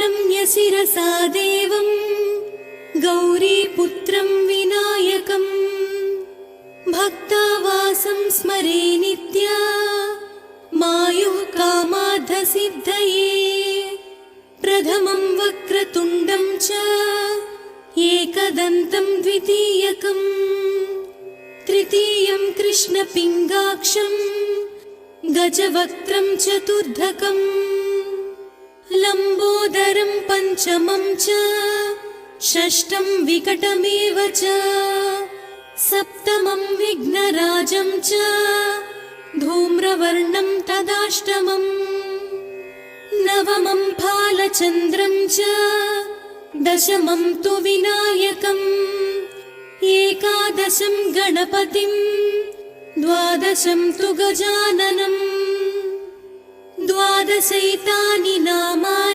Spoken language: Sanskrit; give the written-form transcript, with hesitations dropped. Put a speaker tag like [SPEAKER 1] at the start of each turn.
[SPEAKER 1] प्रणम्य शिरसा देवं गौरीपुत्रं विनायकम् भक्तावासं स्मरे नित्या मायुः कामार्थसिद्धये प्रथमं वक्रतुण्डं च एकदन्तं द्वितीयकम् तृतीयं कृष्णपिङ्गाक्षं गजवक्त्रं चतुर्धकम् लम्बोदरं पञ्चमं च षष्ठं विकटमेव च सप्तमं विघ्नराजं च धूम्रवर्णं तदाष्टमम् नवमं फालचन्द्रं च दशमं तु विनायकम् एकादशं गणपतिं द्वादशं तु गजाननम् द्वादशैतानि नामानि